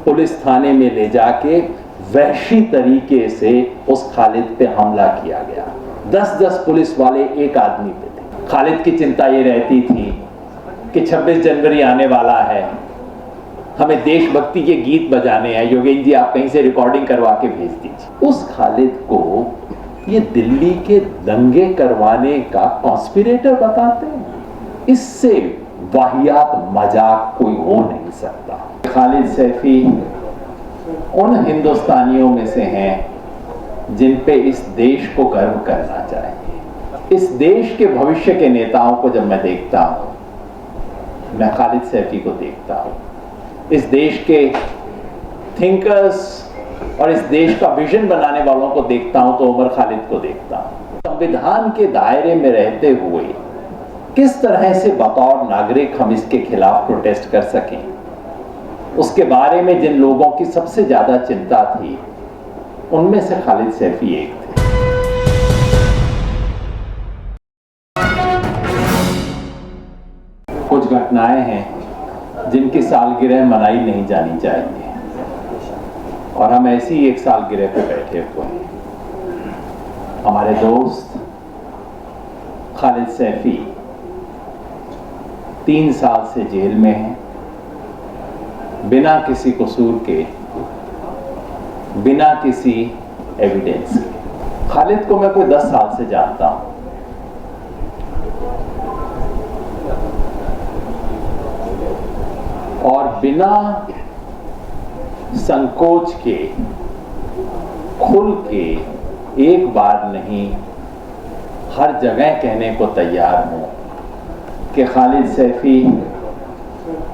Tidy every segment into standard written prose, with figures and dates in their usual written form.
Police थाने में ले जाके वहशी तरीके से उस खालिद पे हमला किया गया। 10-10 पुलिस वाले एक आदमी पे थे। खालिद की चिंता ये रहती थी कि 26 जनवरी आने वाला है, हमें देशभक्ति के गीत बजाने हैं, योगेंद्र जी आप कहीं से रिकॉर्डिंग करवा के भेज दीजिए। उस खालिद को ये दिल्ली के दंगे करवाने का कॉन्स्पिरेटर बताते हैं। इससे वाहियात मजाक कोई हो नहीं सकता। खालिद सैफी उन हिंदुस्तानियों में से हैं जिन पे इस देश को गर्व करना चाहिए। इस देश के भविष्य के नेताओं को जब मैं देखता हूं, मैं खालिद सैफी को देखता हूं। इस देश के थिंकर्स और इस देश का विजन बनाने वालों को देखता हूं तो उमर खालिद को देखता हूं। संविधान के दायरे में रहते हुए किस तरह से बतौर नागरिक हम इसके खिलाफ प्रोटेस्ट कर सकें, उसके बारे में जिन लोगों की सबसे ज्यादा चिंता थी, उनमें से खालिद सैफी एक थे। कुछ घटनाएं हैं जिनकी सालगिरह मनाई नहीं जानी चाहिए और हम ऐसी ही एक सालगिरह पे बैठे हुए हैं। हमारे दोस्त खालिद सैफी 3 साल से जेल में हैं, बिना किसी कसूर के, बिना किसी एविडेंस के। खालिद को मैं कोई 10 साल से जानता हूं और बिना संकोच के, खुल के, एक बार नहीं हर जगह कहने को तैयार हूं कि खालिद सैफी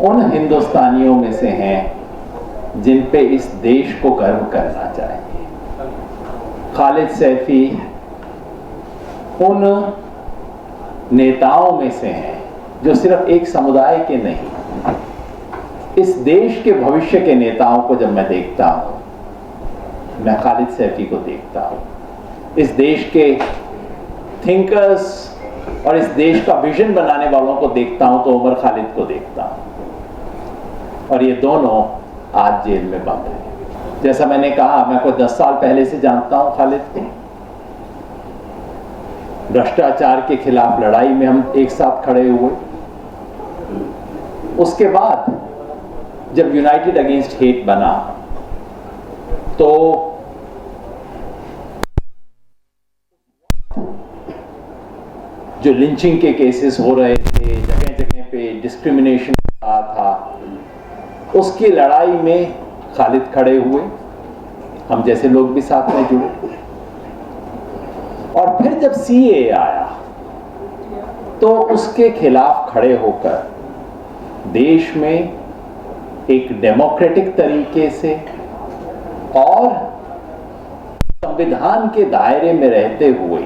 उन हिंदुस्तानियों में से हैं जिन पे इस देश को गर्व करना चाहिए। खालिद सैफी उन नेताओं में से हैं जो सिर्फ एक समुदाय के नहीं, इस देश के भविष्य के नेताओं को जब मैं देखता हूं, मैं खालिद सैफी को देखता हूं। इस देश के थिंकर्स और इस देश का विजन बनाने वालों को देखता हूं तो उमर खालिद को देखता हूं। और ये दोनों आज जेल में बंद हैं। जैसा मैंने कहा, मैं कोई 10 साल पहले से जानता हूं खालिद को। भ्रष्टाचार के खिलाफ लड़ाई में हम एक साथ खड़े हुए। उसके बाद जब यूनाइटेड अगेंस्ट हेट बना तो जो लिंचिंग के केसेस हो रहे थे, जगह जगह पे डिस्क्रिमिनेशन हो रहा था, उसकी लड़ाई में खालिद खड़े हुए, हम जैसे लोग भी साथ में जुड़े। और फिर जब सीएए आया तो उसके खिलाफ खड़े होकर देश में एक डेमोक्रेटिक तरीके से और संविधान के दायरे में रहते हुए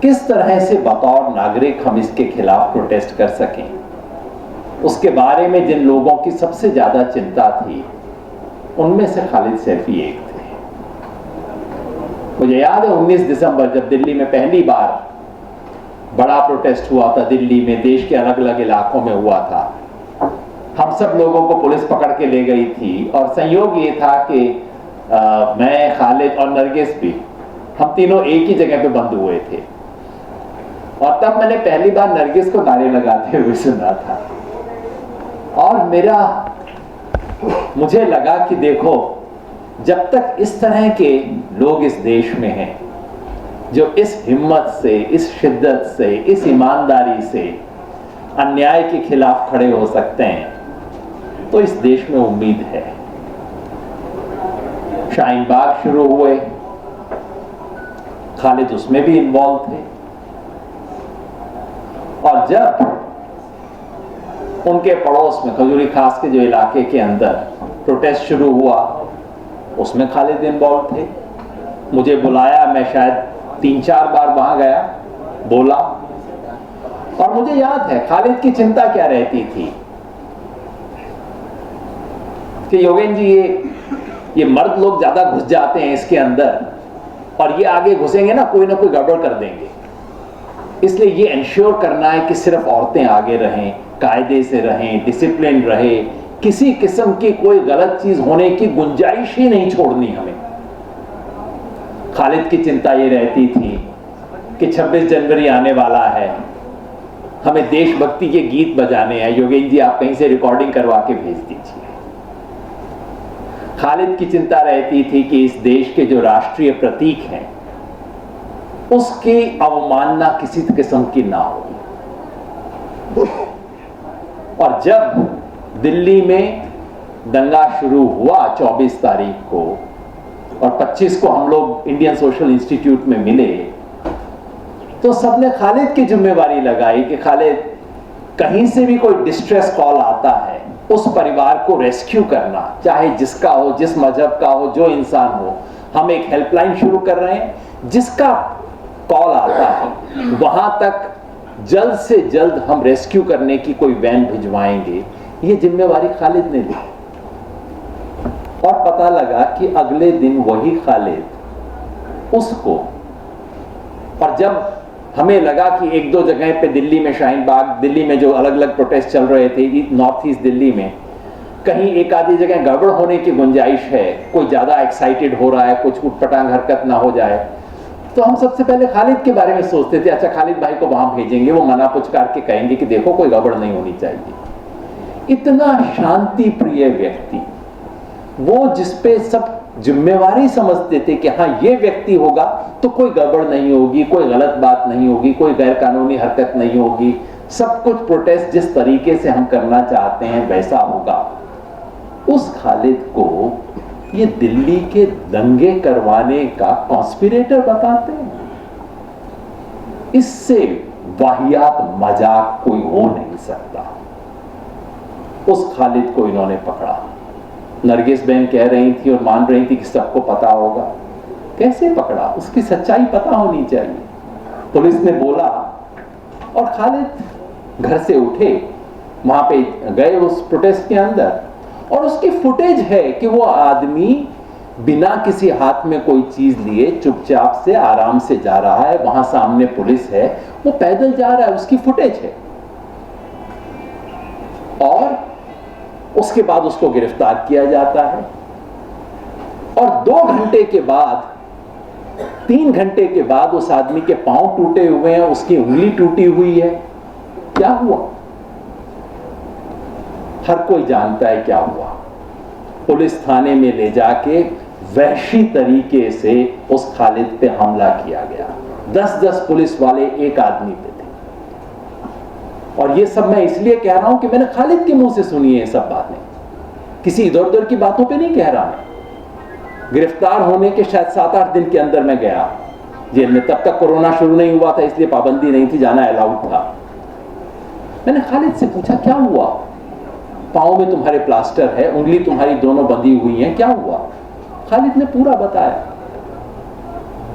किस तरह से बतौर नागरिक हम इसके खिलाफ प्रोटेस्ट कर सकें, उसके बारे में जिन लोगों की सबसे ज्यादा चिंता थी, उनमें से खालिद सैफी एक थे। मुझे याद है 19 दिसंबर जब दिल्ली में पहली बार बड़ा प्रोटेस्ट हुआ था, दिल्ली में, देश के अलग अलग इलाकों में हुआ था। हम सब लोगों को पुलिस पकड़ के ले गई थी और संयोग ये था कि मैं, खालिद और नरगिस भी, हम तीनों एक ही जगह पे बंद हुए थे। और तब मैंने पहली बार नरगिस को नारे लगाते हुए सुना था और मुझे लगा कि देखो, जब तक इस तरह के लोग इस देश में हैं जो इस हिम्मत से, इस शिद्दत से, इस ईमानदारी से अन्याय के खिलाफ खड़े हो सकते हैं, तो इस देश में उम्मीद है। शाहीन बाग शुरू हुए, खालिद उसमें भी इन्वॉल्व थे और जब उनके पड़ोस में खजूरी खास के जो इलाके के अंदर प्रोटेस्ट शुरू हुआ, उसमें खालिद इन्वॉल्व थे। मुझे बुलाया, मैं शायद 3-4 बार वहां गया, बोला। और मुझे याद है खालिद की चिंता क्या रहती थी कि योगेंद्र जी, ये मर्द लोग ज्यादा घुस जाते हैं इसके अंदर और ये आगे घुसेंगे ना कोई गड़बड़ कर देंगे, इसलिए ये इंश्योर करना है कि सिर्फ औरतें आगे रहें, कायदे से रहें, डिसिप्लिन रहे, किसी किस्म की कोई गलत चीज होने की गुंजाइश ही नहीं छोड़नी हमें। खालिद की चिंता ये रहती थी कि 26 जनवरी आने वाला है, हमें देशभक्ति के गीत बजाने हैं। योगेश जी, आप कहीं से रिकॉर्डिंग करवा के भेज दीजिए। खालिद की चिंता रहती थी कि इस देश के जो राष्ट्रीय प्रतीक हैं उसकी अवमानना किसी किस्म की ना हो। और जब दिल्ली में दंगा शुरू हुआ 24 तारीख को और 25 को हम लोग इंडियन सोशल इंस्टीट्यूट में मिले, तो सबने खालिद की जिम्मेवारी लगाई कि खालिद, कहीं से भी कोई डिस्ट्रेस कॉल आता है, उस परिवार को रेस्क्यू करना, चाहे जिसका हो, जिस मजहब का हो, जो इंसान हो। हम एक हेल्पलाइन शुरू कर रहे हैं, जिसका कॉल आता है वहां तक जल्द से जल्द हम रेस्क्यू करने की कोई वैन भिजवाएंगे। ये जिम्मेवारी खालिद ने ली। और पता लगा कि अगले दिन वही खालिद उसको, और जब हमें लगा कि एक दो जगह पे दिल्ली में, शाहीन बाग, दिल्ली में जो अलग अलग प्रोटेस्ट चल रहे थे नॉर्थ ईस्ट दिल्ली में, कहीं एक आधी जगह गड़बड़ होने की गुंजाइश है, कोई ज्यादा एक्साइटेड हो रहा है, कुछ उटपटांग हरकत ना हो जाए, तो हम सबसे पहले खालिद के बारे में सोचते थे, अच्छा खालिद भाई को वहां भेजेंगे, वो मना पुचकार के कहेंगे कि देखो कोई गड़बड़ नहीं होनी चाहिए। इतना शांति प्रिय व्यक्ति, वो जिसपे सब जिम्मेवारी समझते थे कि हाँ ये व्यक्ति होगा तो कोई गड़बड़ नहीं होगी, कोई गलत बात नहीं होगी, कोई गैर कानूनी हरकत नहीं होगी, सब कुछ प्रोटेस्ट जिस तरीके से हम करना चाहते हैं वैसा होगा। उस खालिद को ये दिल्ली के दंगे करवाने का कॉन्स्पिरेटर बताते हैं। इससे वाहियात मजाक कोई हो नहीं सकता। उस खालिद को इन्होंने पकड़ा। नरगिस बहन कह रही थी और मान रही थी कि सबको पता होगा। कैसे पकड़ा? उसकी सच्चाई पता होनी चाहिए। पुलिस ने बोला और खालिद घर से उठे, वहां पे गए उस प्रोटेस्ट के अंदर, और उसकी फुटेज है कि वो आदमी बिना किसी हाथ में कोई चीज लिए चुपचाप से आराम से जा रहा है। वहां सामने पुलिस है, वो पैदल जा रहा है, उसकी फुटेज है। और उसके बाद उसको गिरफ्तार किया जाता है और 2 घंटे के बाद, 3 घंटे के बाद उस आदमी के पांव टूटे हुए हैं, उसकी उंगली टूटी हुई है। क्या हुआ? हर कोई जानता है क्या हुआ। पुलिस थाने में ले जाके वहशी तरीके से उस खालिद पे हमला किया गया। 10-10 पुलिस वाले एक आदमी पे थे। और ये सब मैं इसलिए कह रहा हूं कि मैंने खालिद के मुंह से सुनी है ये सब बातें, किसी इधर उधर की बातों पे नहीं कह रहा मैं। गिरफ्तार होने के शायद 7-8 दिन के अंदर मैं गया जेल में। तब तक कोरोना शुरू नहीं हुआ था, इसलिए पाबंदी नहीं थी, जाना अलाउड था। मैंने खालिद से पूछा क्या हुआ? पाँव में तुम्हारे प्लास्टर है, उंगली तुम्हारी दोनों बंधी हुई हैं, क्या हुआ? खालिद ने पूरा बताया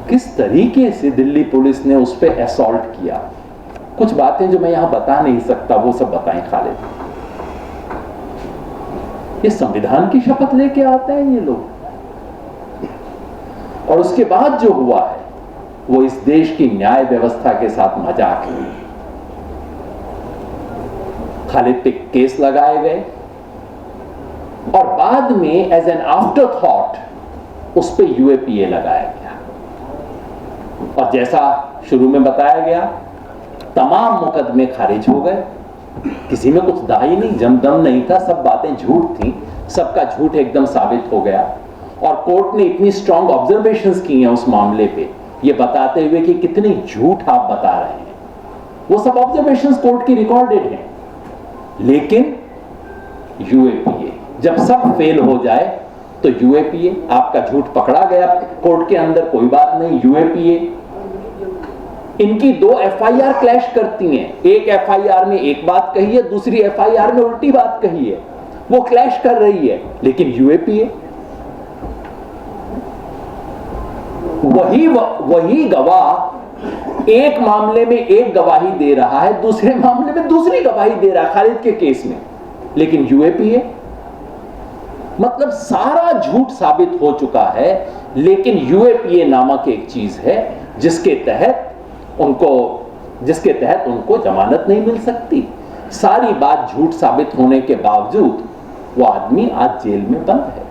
किस तरीके से दिल्ली पुलिस ने उस पर असॉल्ट किया। कुछ बातें जो मैं यहां बता नहीं सकता वो सब बताएं खालिद। ये संविधान की शपथ लेके आते हैं ये लोग। और उसके बाद जो हुआ है वो इस देश की न्याय व्यवस्था के साथ मजाक है। खालिद पे केस लगाए गए और बाद में एज एन आफ्टर थॉट उस पे यूएपीए लगाया गया। और जैसा शुरू में बताया गया, तमाम मुकदमे खारिज हो गए। किसी में कुछ दाई नहीं, जमदम नहीं था, सब बातें झूठ थी, सबका झूठ एकदम साबित हो गया। और कोर्ट ने इतनी स्ट्रॉन्ग ऑब्जर्वेशंस की हैं उस मामले पे, ये बताते हुए कि कितनी झूठ आप बता रहे हैं। वो सब ऑब्जर्वेशंस कोर्ट की रिकॉर्डेड हैं। लेकिन यूएपीए जब सब फेल हो जाए तो यूएपीए, आपका झूठ पकड़ा गया कोर्ट के अंदर, कोई बात नहीं, यूएपीए। इनकी 2 एफआईआर क्लैश करती हैं। एक एफआईआर में एक बात कही है, दूसरी एफआईआर में उल्टी बात कही है, वो क्लैश कर रही है। लेकिन यूएपीए वही गवाह एक मामले में एक गवाही दे रहा है, दूसरे मामले में दूसरी गवाही दे रहा है खालिद के केस में। लेकिन यूएपीए मतलब सारा झूठ साबित हो चुका है। लेकिन यूएपीए नामक एक चीज है जिसके तहत उनको जमानत नहीं मिल सकती। सारी बात झूठ साबित होने के बावजूद वो आदमी आज जेल में बंद है।